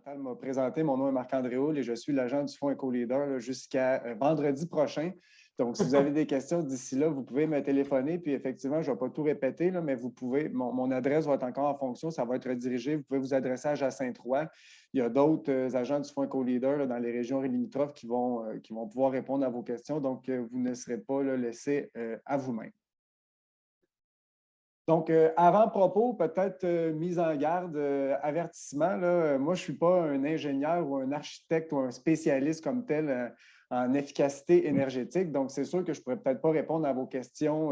Chantal m'a présenté. Mon nom est Marc-André Houle et je suis l'agent du Fonds EcoLeader jusqu'à vendredi prochain. Donc, si vous avez des questions d'ici là, vous pouvez me téléphoner. Puis, effectivement, je ne vais pas tout répéter, là, mais vous pouvez, mon adresse va être encore en fonction. Ça va être redirigé. Vous pouvez vous adresser à Jacinthe-Roy. Il y a d'autres agents du Fonds EcoLeader dans les régions limitrophes qui vont pouvoir répondre à vos questions. Donc, vous ne serez pas laissé à vous-même. Donc, avant-propos, peut-être mise en garde, avertissement. Là, moi, je ne suis pas un ingénieur ou un architecte ou un spécialiste comme tel en efficacité énergétique. Donc, c'est sûr que je ne pourrais peut-être pas répondre à vos questions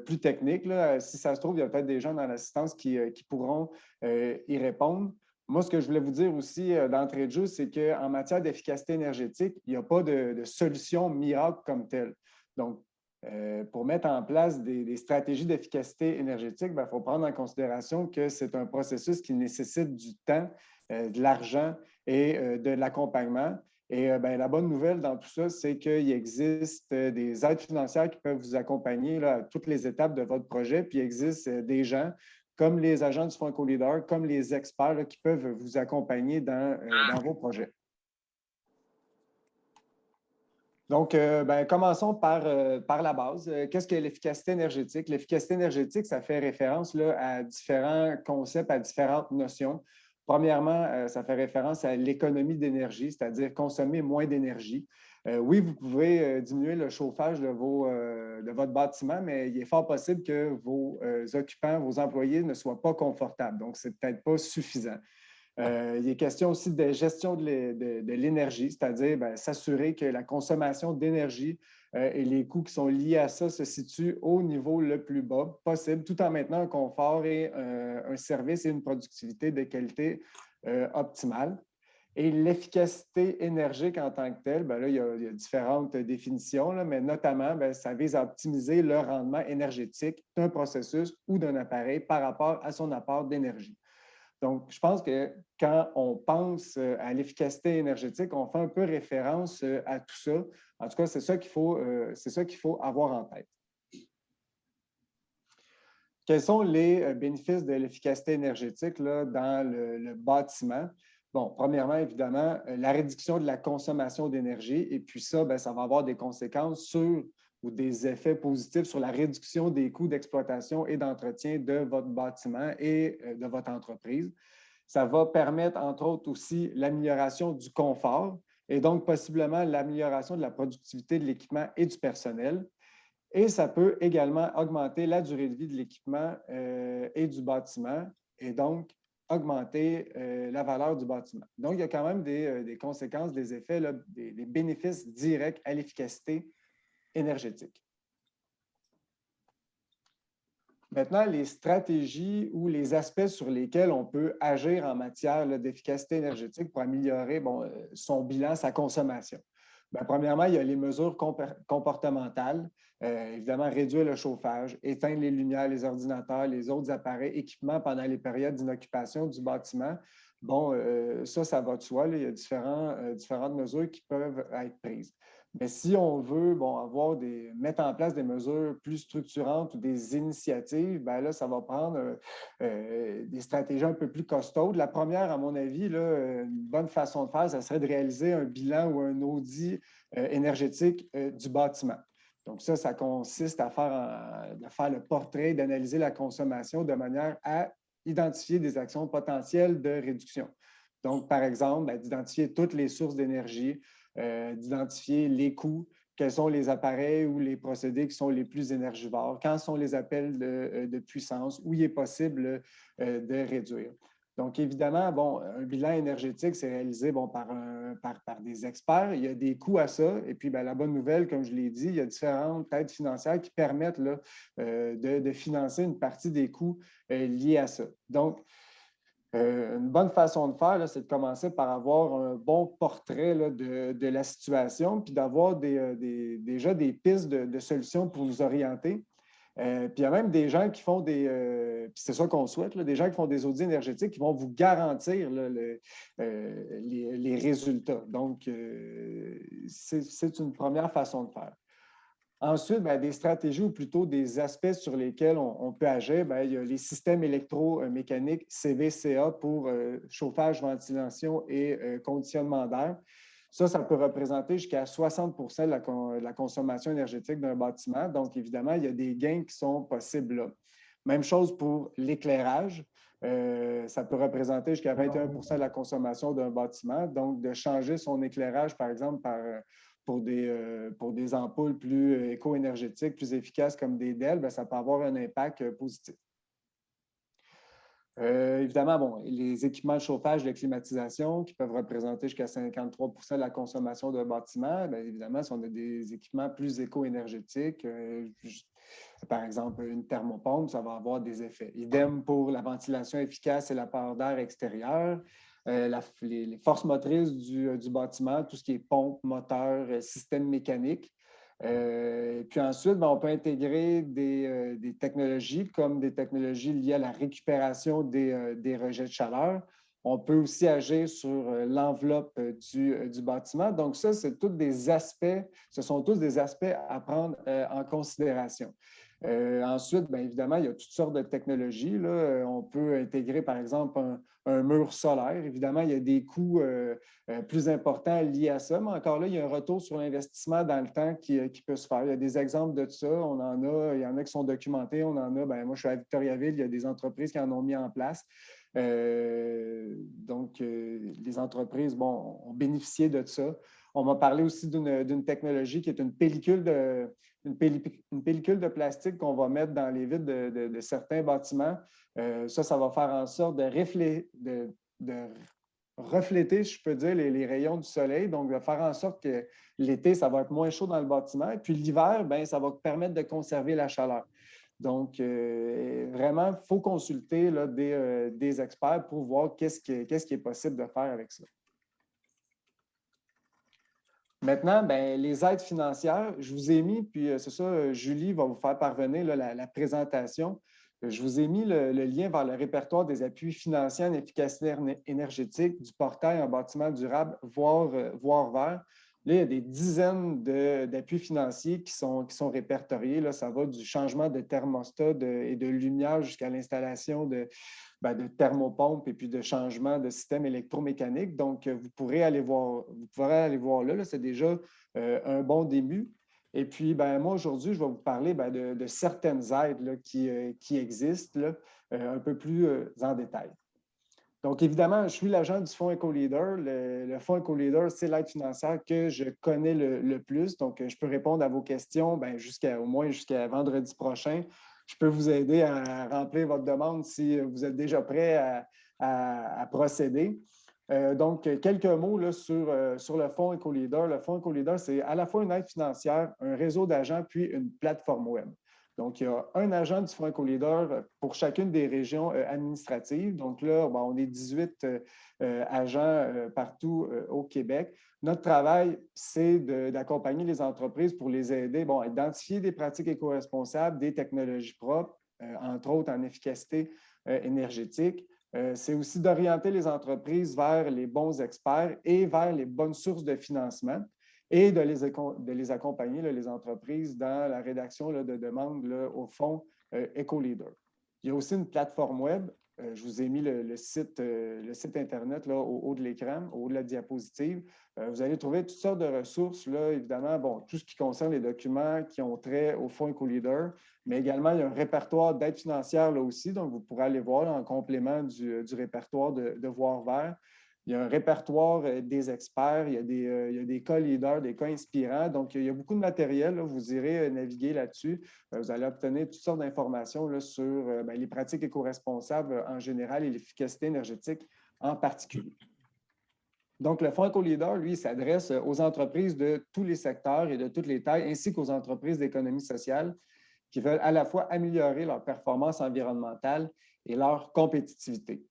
plus techniques. Là. Si ça se trouve, il y a peut-être des gens dans l'assistance qui pourront y répondre. Moi, ce que je voulais vous dire aussi d'entrée de jeu, c'est qu'en matière d'efficacité énergétique, il n'y a pas de solution miracle comme telle. Donc, pour mettre en place des stratégies d'efficacité énergétique, il faut prendre en considération que c'est un processus qui nécessite du temps, de l'argent et de l'accompagnement. Et la bonne nouvelle dans tout ça, c'est qu'il existe des aides financières qui peuvent vous accompagner là, à toutes les étapes de votre projet. Puis il existe des gens comme les agents du Fonds EcoLeader, comme les experts là, qui peuvent vous accompagner dans vos projets. Donc, commençons par la base. Qu'est-ce que l'efficacité énergétique? L'efficacité énergétique, ça fait référence là, à différents concepts, à différentes notions. Premièrement, ça fait référence à l'économie d'énergie, c'est-à-dire consommer moins d'énergie. Oui, vous pouvez diminuer le chauffage de votre bâtiment, mais il est fort possible que vos occupants, vos employés ne soient pas confortables. Donc, ce n'est peut-être pas suffisant. Il est question aussi de gestion de l'énergie, c'est-à-dire s'assurer que la consommation d'énergie et les coûts qui sont liés à ça se situent au niveau le plus bas possible, tout en maintenant un confort et un service et une productivité de qualité optimale. Et l'efficacité énergique en tant que telle, là, il y a différentes définitions, là, mais notamment, ça vise à optimiser le rendement énergétique d'un processus ou d'un appareil par rapport à son apport d'énergie. Donc, je pense que quand on pense à l'efficacité énergétique, on fait un peu référence à tout ça. En tout cas, c'est ça qu'il faut avoir en tête. Quels sont les bénéfices de l'efficacité énergétique là, dans le bâtiment? Bon, premièrement, évidemment, la réduction de la consommation d'énergie. Et puis ça, ça va avoir des conséquences sur ou des effets positifs sur la réduction des coûts d'exploitation et d'entretien de votre bâtiment et de votre entreprise. Ça va permettre, entre autres, aussi l'amélioration du confort et donc possiblement l'amélioration de la productivité de l'équipement et du personnel. Et ça peut également augmenter la durée de vie de l'équipement et du bâtiment et donc augmenter la valeur du bâtiment. Donc, il y a quand même des conséquences, des effets, là, des bénéfices directs à l'efficacité énergétique. Maintenant, les stratégies ou les aspects sur lesquels on peut agir en matière d'efficacité énergétique pour améliorer son bilan, sa consommation. Premièrement, il y a les mesures comportementales. Évidemment, réduire le chauffage, éteindre les lumières, les ordinateurs, les autres appareils, équipements pendant les périodes d'inoccupation du bâtiment. Bon, ça va de soi. Là, il y a différentes mesures qui peuvent être prises. Mais si on veut mettre en place des mesures plus structurantes ou des initiatives, là, ça va prendre des stratégies un peu plus costaudes. La première, à mon avis, là, une bonne façon de faire, ça serait de réaliser un bilan ou un audit énergétique du bâtiment. Donc ça consiste à faire le portrait, d'analyser la consommation de manière à identifier des actions potentielles de réduction. Donc, par exemple, d'identifier toutes les sources d'énergie, d'identifier les coûts, quels sont les appareils ou les procédés qui sont les plus énergivores, quand sont les appels de puissance, où il est possible de réduire. Donc, évidemment, un bilan énergétique, c'est réalisé par des experts. Il y a des coûts à ça. Et puis, la bonne nouvelle, comme je l'ai dit, il y a différentes aides financières qui permettent là, de financer une partie des coûts liés à ça. Donc, une bonne façon de faire, c'est de commencer par avoir un bon portrait là, de la situation, puis d'avoir déjà des pistes de solutions pour nous orienter. Puis il y a même des gens qui font puis c'est ça qu'on souhaite, là, des gens qui font des audits énergétiques qui vont vous garantir là, les résultats. Donc, c'est une première façon de faire. Ensuite, ben, des stratégies ou plutôt des aspects sur lesquels on peut agir, ben, il y a les systèmes électromécaniques CVCA pour chauffage, ventilation et conditionnement d'air. Ça peut représenter jusqu'à 60 de la consommation énergétique d'un bâtiment. Donc, évidemment, il y a des gains qui sont possibles là. Même chose pour l'éclairage. Ça peut représenter jusqu'à 21 de la consommation d'un bâtiment. Donc, de changer son éclairage, par exemple, pour des ampoules plus éco-énergétiques, plus efficaces comme des DEL, bien, ça peut avoir un impact positif. Évidemment, bon, les équipements de chauffage, de climatisation qui peuvent représenter jusqu'à 53 de la consommation d'un bâtiment, bien, évidemment, si on a des équipements plus éco-énergétiques, par exemple une thermopompe, ça va avoir des effets. Idem pour la ventilation efficace et l'apport d'air extérieur. Les forces motrices du bâtiment, tout ce qui est pompe, moteur, système mécanique. Puis ensuite, bien, on peut intégrer des technologies comme des technologies liées à la récupération des rejets de chaleur. On peut aussi agir sur l'enveloppe du bâtiment. Donc, ça, c'est tous des aspects, ce sont tous des aspects à prendre en considération. Ensuite, bien évidemment, il y a toutes sortes de technologies, là. On peut intégrer, par exemple, un mur solaire. Évidemment, il y a des coûts plus importants liés à ça, mais encore là, il y a un retour sur l'investissement dans le temps qui peut se faire. Il y a des exemples de ça. On en a, il y en a qui sont documentés. On en a, bien, moi, je suis à Victoriaville, il y a des entreprises qui en ont mis en place. Donc, les entreprises, bon, ont bénéficié de ça. On m'a parlé aussi d'une technologie qui est une pellicule de plastique qu'on va mettre dans les vitres de certains bâtiments. Ça va faire en sorte de refléter, si je peux dire, les rayons du soleil. Donc, de faire en sorte que l'été, ça va être moins chaud dans le bâtiment. Et puis l'hiver, bien, ça va permettre de conserver la chaleur. Donc, vraiment, il faut consulter là, des experts pour voir qu'est-ce qui est possible de faire avec ça. Maintenant, bien, les aides financières, je vous ai mis, puis c'est ça, Julie va vous faire parvenir là, la présentation. Je vous ai mis le lien vers le répertoire des appuis financiers en efficacité énergétique du portail en bâtiment durable, voire vert. Là, il y a des dizaines d'appuis financiers qui sont répertoriés. Là, ça va du changement de thermostat et de lumière jusqu'à l'installation de thermopompes et puis de changement de système électromécanique. Donc, vous pourrez aller voir là, c'est déjà un bon début. Et puis, ben, moi, aujourd'hui, je vais vous parler de certaines aides là, qui existent là, un peu plus en détail. Donc, évidemment, je suis l'agent du Fonds EcoLeader. Le Fonds EcoLeader, c'est l'aide financière que je connais le plus. Donc, je peux répondre à vos questions au moins jusqu'à vendredi prochain. Je peux vous aider à remplir votre demande si vous êtes déjà prêt à procéder. Donc, quelques mots là, sur le Fonds EcoLeader. Le Fonds EcoLeader, c'est à la fois une aide financière, un réseau d'agents, puis une plateforme web. Donc, il y a un agent du Fonds EcoLeader pour chacune des régions administratives. Donc là, bon, on est 18 agents partout au Québec. Notre travail, c'est d'accompagner les entreprises pour les aider à identifier des pratiques éco-responsables, des technologies propres, entre autres en efficacité énergétique. C'est aussi d'orienter les entreprises vers les bons experts et vers les bonnes sources de financement et de les accompagner, là, les entreprises, dans la rédaction là, de demandes là, au fonds EcoLeader. Il y a aussi une plateforme web. Je vous ai mis le site Internet là, au haut de l'écran, au haut de la diapositive. Vous allez trouver toutes sortes de ressources, là, évidemment, bon, tout ce qui concerne les documents qui ont trait au fonds EcoLeader, mais également, il y a un répertoire d'aide financière là aussi, donc vous pourrez aller voir là, en complément du répertoire de Voir Vert. Il y a un répertoire des experts, il y a des cas leaders, des cas inspirants. Donc, il y a beaucoup de matériel. Là, vous irez naviguer là-dessus. Vous allez obtenir toutes sortes d'informations là, sur les pratiques éco-responsables en général et l'efficacité énergétique en particulier. Donc, le Fonds EcoLeader, lui, s'adresse aux entreprises de tous les secteurs et de toutes les tailles, ainsi qu'aux entreprises d'économie sociale qui veulent à la fois améliorer leur performance environnementale et leur compétitivité.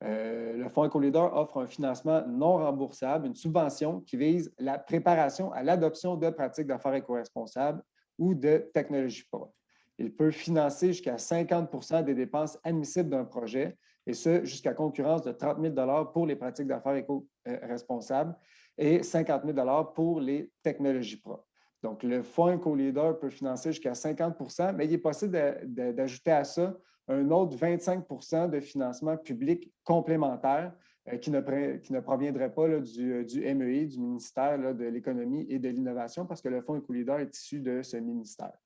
Le Fonds EcoLeader offre un financement non remboursable, une subvention qui vise la préparation à l'adoption de pratiques d'affaires éco-responsables ou de technologies propres. Il peut financer jusqu'à 50 des dépenses admissibles d'un projet, et ce, jusqu'à concurrence de 30 000 pour les pratiques d'affaires éco-responsables et 50 000 pour les technologies propres. Donc, le fonds Eco-Leader peut financer jusqu'à 50 mais il est possible d'ajouter à ça un autre 25 de financement public complémentaire qui ne proviendrait pas là, du MEI, du ministère là, de l'Économie et de l'Innovation, parce que le fonds Eco-Leader est issu de ce ministère.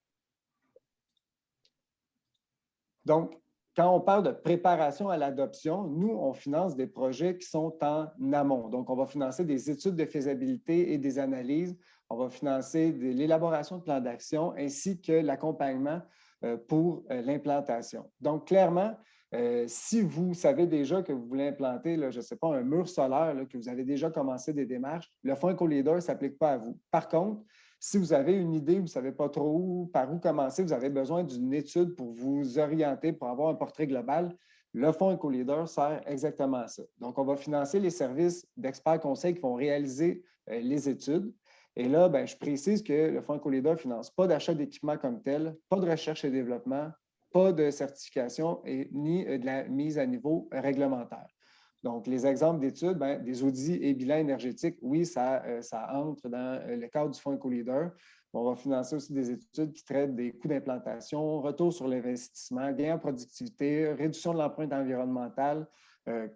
Donc, quand on parle de préparation à l'adoption, nous, on finance des projets qui sont en amont. Donc, on va financer des études de faisabilité et des analyses. On va financer l'élaboration de plans d'action ainsi que l'accompagnement pour l'implantation. Donc, clairement, si vous savez déjà que vous voulez implanter, là, je ne sais pas, un mur solaire, là, que vous avez déjà commencé des démarches, le fonds Eco-Leader ne s'applique pas à vous. Par contre, si vous avez une idée, vous ne savez pas trop par où commencer, vous avez besoin d'une étude pour vous orienter, pour avoir un portrait global, le fonds Eco-Leader sert exactement à ça. Donc, on va financer les services d'experts conseils qui vont réaliser les études. Et là, je précise que le fonds Eco-Leader ne finance pas d'achat d'équipement comme tel, pas de recherche et développement, pas de certification ni de la mise à niveau réglementaire. Donc, les exemples d'études, des audits et bilans énergétiques, oui, ça entre dans le cadre du fonds Eco-Leader. On va financer aussi des études qui traitent des coûts d'implantation, retour sur l'investissement, gain en productivité, réduction de l'empreinte environnementale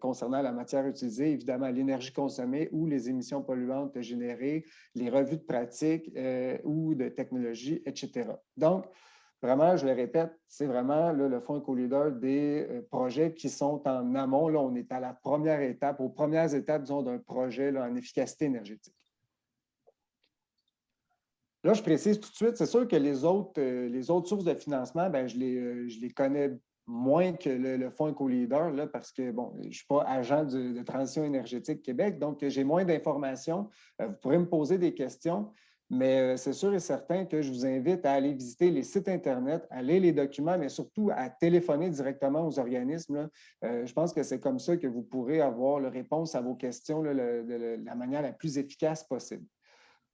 concernant la matière utilisée, évidemment l'énergie consommée ou les émissions polluantes générées, les revues de pratiques ou de technologie, etc. Donc, vraiment, je le répète, c'est vraiment là, le fonds Eco-Leader des projets qui sont en amont. Là, on est à la première étape, aux premières étapes, disons, d'un projet là, en efficacité énergétique. Là, je précise tout de suite, c'est sûr que les autres sources de financement, je les connais moins que le fonds Eco-Leader, là, parce que, bon, je ne suis pas agent de Transition énergétique Québec, donc j'ai moins d'informations. Vous pourrez me poser des questions, mais c'est sûr et certain que je vous invite à aller visiter les sites Internet, à lire les documents, mais surtout à téléphoner directement aux organismes. Là. Je pense que c'est comme ça que vous pourrez avoir la réponse à vos questions là, de la manière la plus efficace possible.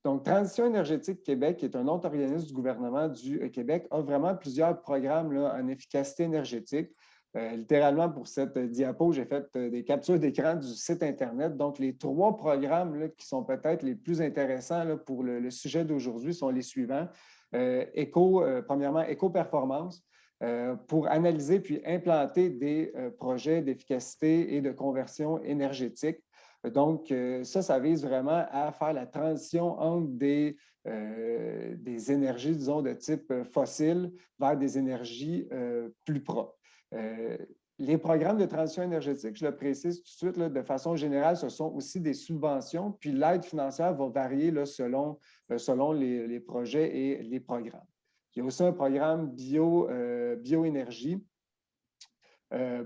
Donc, Transition énergétique Québec, qui est un autre organisme du gouvernement du Québec, a vraiment plusieurs programmes là, en efficacité énergétique. Littéralement, pour cette diapo, j'ai fait des captures d'écran du site Internet. Donc, les 3 programmes là, qui sont peut-être les plus intéressants là, pour le sujet d'aujourd'hui sont les suivants. Premièrement, Éco-performance, pour analyser puis implanter des projets d'efficacité et de conversion énergétique. Donc, ça vise vraiment à faire la transition entre des énergies, disons, de type fossile vers des énergies plus propres. Les programmes de transition énergétique, je le précise tout de suite, là, de façon générale, ce sont aussi des subventions, puis l'aide financière va varier là, selon les projets et les programmes. Il y a aussi un programme bioénergie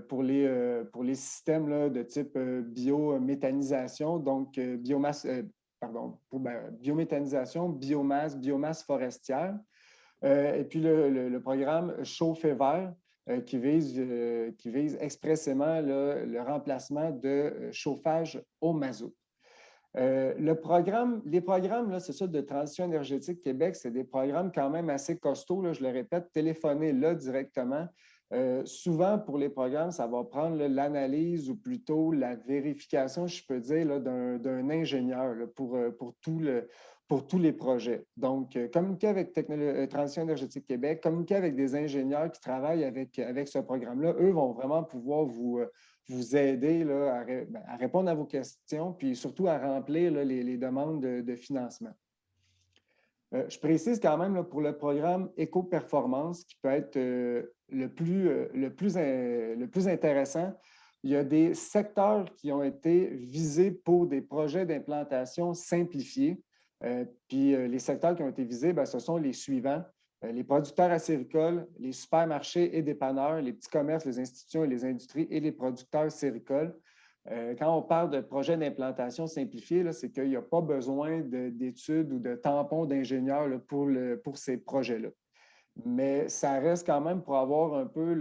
pour les systèmes là, de type biométhanisation, donc biométhanisation, biomasse forestière. Et puis le programme Chauffer vert qui vise expressément là, le remplacement de chauffage au mazout. Les programmes, là, c'est ça, de Transition énergétique Québec, c'est des programmes quand même assez costauds. Là, je le répète, téléphonez là directement. Souvent, pour les programmes, ça va prendre l'analyse ou plutôt la vérification, je peux dire, d'un ingénieur là, pour tous les projets. Donc, communiquer avec Transition énergétique Québec, communiquer avec des ingénieurs qui travaillent avec ce programme-là, eux vont vraiment pouvoir vous aider là, à répondre à vos questions, puis surtout à remplir là, les demandes de financement. Je précise quand même là, pour le programme Éco-performance, qui peut être le plus intéressant, il y a des secteurs qui ont été visés pour des projets d'implantation simplifiés. Puis les secteurs qui ont été visés, ce sont les suivants. Les producteurs acéricoles, les supermarchés et dépanneurs, les petits commerces, les institutions et les industries et les producteurs séricoles. Quand on parle de projet d'implantation simplifié, c'est qu'il n'y a pas besoin d'études ou de tampons d'ingénieurs pour ces projets-là. Mais ça reste quand même pour avoir un peu,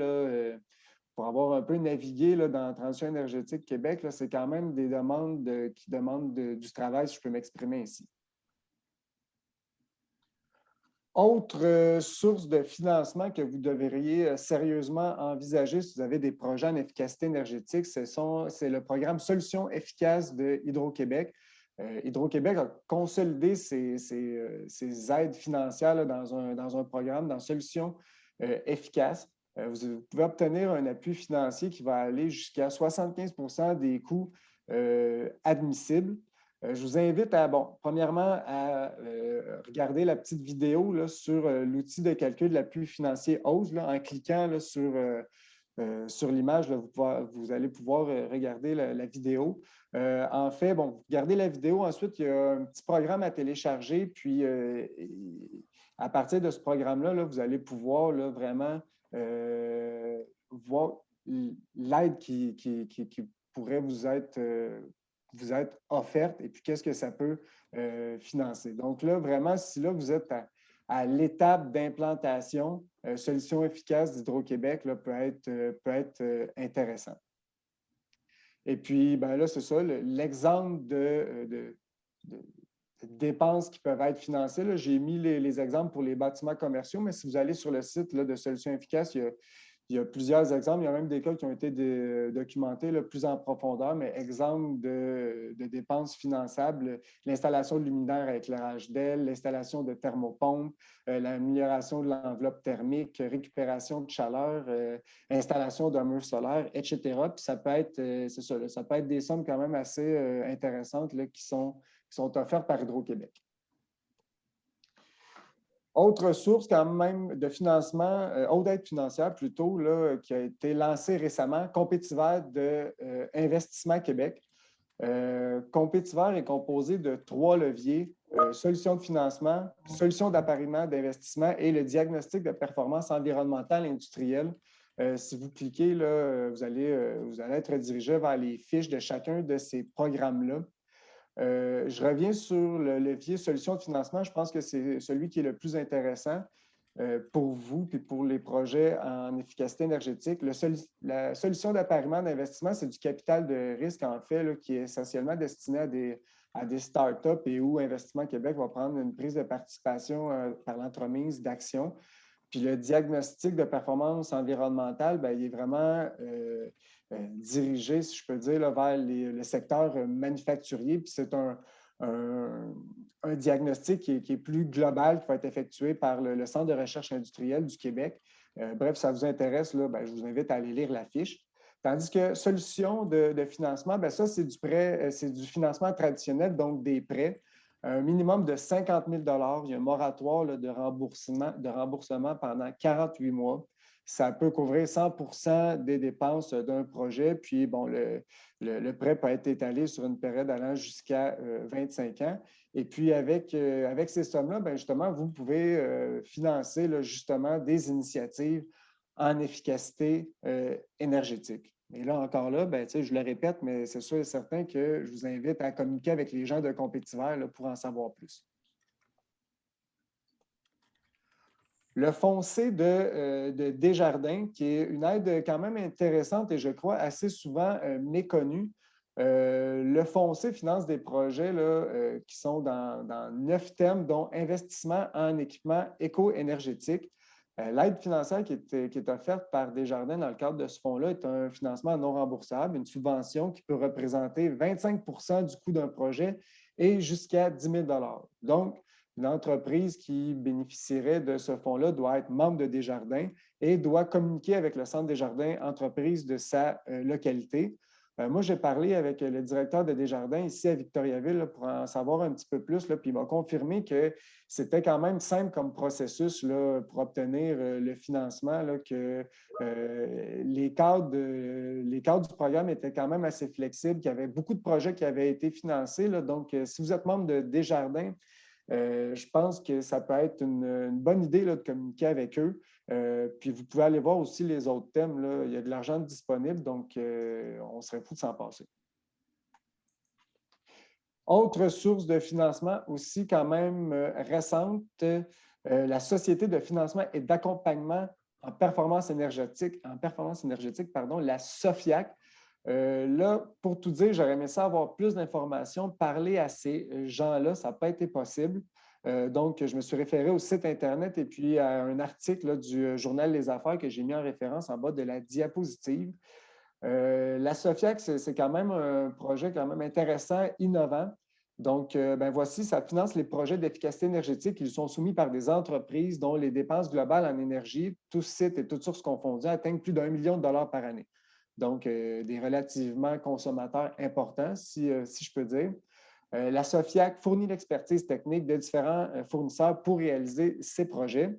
navigué là, dans la Transition énergétique Québec, c'est quand même des demandes qui demandent du travail, si je peux m'exprimer ainsi. Autre source de financement que vous devriez sérieusement envisager si vous avez des projets en efficacité énergétique, c'est le programme Solutions efficaces de Hydro-Québec. Hydro-Québec a consolidé ses aides financières là, dans un programme, dans Solutions efficaces. Vous pouvez obtenir un appui financier qui va aller jusqu'à 75 des coûts admissibles. Je vous invite à, bon, premièrement, à regarder la petite vidéo là, sur l'outil de calcul de l'appui financier OSE en cliquant là, sur l'image, vous allez pouvoir regarder la vidéo. En fait, bon, vous regardez la vidéo, ensuite, il y a un petit programme à télécharger, puis à partir de ce programme-là, là, vous allez pouvoir là, vraiment voir l'aide qui pourrait vous être offerte et puis qu'est-ce que ça peut financer. Donc là, vraiment, si là, vous êtes à l'étape d'implantation, solution efficace d'Hydro-Québec peut être intéressant. Et puis, ben là, c'est ça, l'exemple de dépenses qui peuvent être financées. J'ai mis les exemples pour les bâtiments commerciaux, mais si vous allez sur le site là, de Solutions efficaces, il y a plusieurs exemples. Il y a même des cas qui ont été documentés là, plus en profondeur, mais exemple de dépenses finançables, l'installation de luminaires à éclairage d'aile, l'installation de thermopompes, l'amélioration de l'enveloppe thermique, récupération de chaleur, installation d'un mur solaire, etc. Puis ça peut être, c'est ça, là, ça peut être des sommes quand même assez intéressantes là, qui sont offertes par Hydro-Québec. Autre source quand même de financement, haute aide financière plutôt, là, qui a été lancée récemment, Compétiver de Investissement Québec. Compétiver est composé de 3 leviers, solutions de financement, solutions d'appariement d'investissement et le diagnostic de performance environnementale et industrielle. Si vous cliquez, là, vous allez être redirigé vers les fiches de chacun de ces programmes-là. Je reviens sur le levier solutions de financement. Je pense que c'est celui qui est le plus intéressant pour vous et pour les projets en efficacité énergétique. La solution d'appariement d'investissement, c'est du capital de risque, en fait, là, qui est essentiellement destiné à des startups et où Investissement Québec va prendre une prise de participation par l'entremise d'actions. Puis le diagnostic de performance environnementale, bien, il est vraiment dirigé, si je peux dire, là, vers le secteur manufacturier. Puis c'est un diagnostic qui est plus global, qui va être effectué par le Centre de recherche industrielle du Québec. Bref, ça vous intéresse, là, bien, je vous invite à aller lire la fiche. Tandis que solution de financement, bien, ça, c'est du prêt, c'est du financement traditionnel, donc des prêts. Un minimum de 50 000 $. Il y a un moratoire là, de remboursement pendant 48 mois. Ça peut couvrir 100 des dépenses d'un projet. Puis, bon, le prêt peut être étalé sur une période allant jusqu'à 25 ans. Et puis, avec ces sommes-là, bien, justement, vous pouvez financer là, justement des initiatives en efficacité énergétique. Et là, encore là, ben, je le répète, mais c'est sûr et certain que je vous invite à communiquer avec les gens de Compétiver là, pour en savoir plus. Le foncier de Desjardins, qui est une aide quand même intéressante et je crois assez souvent méconnue. Le foncier finance des projets là, qui sont dans 9 thèmes, dont investissement en équipement éco-énergétique. L'aide financière qui est offerte par Desjardins dans le cadre de ce fonds-là est un financement non remboursable, une subvention qui peut représenter 25 du coût d'un projet et jusqu'à 10 000 $. Donc, une entreprise qui bénéficierait de ce fonds-là doit être membre de Desjardins et doit communiquer avec le Centre Desjardins entreprise de sa localité. Moi, j'ai parlé avec le directeur de Desjardins ici à Victoriaville là, pour en savoir un petit peu plus, là, puis il m'a confirmé que c'était quand même simple comme processus là, pour obtenir le financement, là, que les cadres du programme étaient quand même assez flexibles, qu'il y avait beaucoup de projets qui avaient été financés. Là, donc, si vous êtes membre de Desjardins, je pense que ça peut être une bonne idée là, de communiquer avec eux. Puis vous pouvez aller voir aussi les autres thèmes. Là. Il y a de l'argent disponible, donc on serait fou de s'en passer. Autre source de financement aussi quand même récente, la Société de financement et d'accompagnement en performance énergétique, la SOFIAC. Là, pour tout dire, j'aurais aimé ça avoir plus d'informations, parler à ces gens-là, ça n'a pas été possible. Donc, je me suis référé au site Internet et puis à un article là, du journal Les Affaires que j'ai mis en référence en bas de la diapositive. La SOFIAC, c'est quand même un projet quand même intéressant, innovant. Donc, ben voici, ça finance les projets d'efficacité énergétique qui sont soumis par des entreprises dont les dépenses globales en énergie, tous sites et toutes sources confondues, atteignent plus d'1 million de dollars par année. Donc, des relativement consommateurs importants, si je peux dire. La Sofiac fournit l'expertise technique de différents fournisseurs pour réaliser ces projets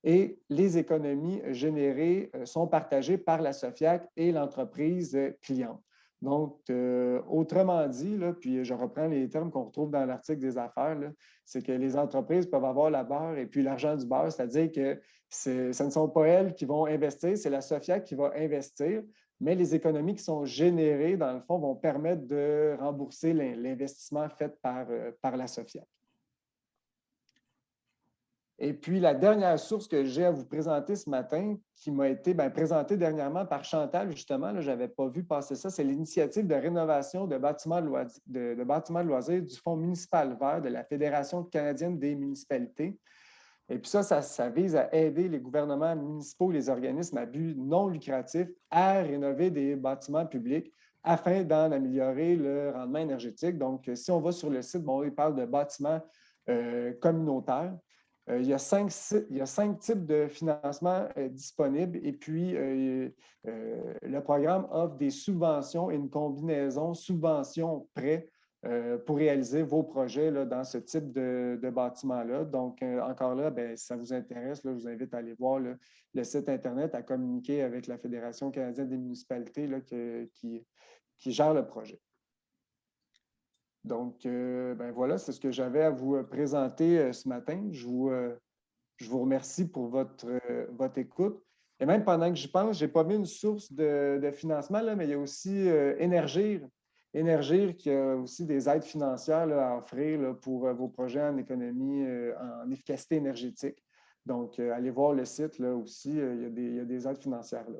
et les économies générées sont partagées par la Sofiac et l'entreprise cliente. Donc, autrement dit, là, puis je reprends les termes qu'on retrouve dans l'article des affaires, c'est que les entreprises peuvent avoir la beurre et puis l'argent du beurre, c'est-à-dire que ce ne sont pas elles qui vont investir, c'est la Sofiac qui va investir, mais les économies qui sont générées, dans le fond, vont permettre de rembourser l'investissement fait par la Sofiac. Et puis, la dernière source que j'ai à vous présenter ce matin, qui m'a été présentée dernièrement par Chantal, justement, je n'avais pas vu passer ça, c'est l'initiative de rénovation de bâtiments de loisirs du Fonds municipal vert de la Fédération canadienne des municipalités. Et puis ça vise à aider les gouvernements municipaux, les organismes à but non lucratif à rénover des bâtiments publics afin d'en améliorer le rendement énergétique. Donc, si on va sur le site, bon, il parle de bâtiments communautaires. Il y a cinq types de financement disponibles et puis le programme offre des subventions et une combinaison subventions-prêts pour réaliser vos projets là, dans ce type de bâtiment-là. Donc, encore là, bien, si ça vous intéresse, là, je vous invite à aller voir le site Internet, à communiquer avec la Fédération canadienne des municipalités là, qui gère le projet. Donc, ben voilà, c'est ce que j'avais à vous présenter ce matin. Je vous remercie pour votre écoute. Et même pendant que j'y pense, je n'ai pas mis une source de financement, là, mais il y a aussi Énergir. Énergir qui a aussi des aides financières là, à offrir là, pour vos projets en économie, en efficacité énergétique. Donc, allez voir le site là aussi, il y a des aides financières là.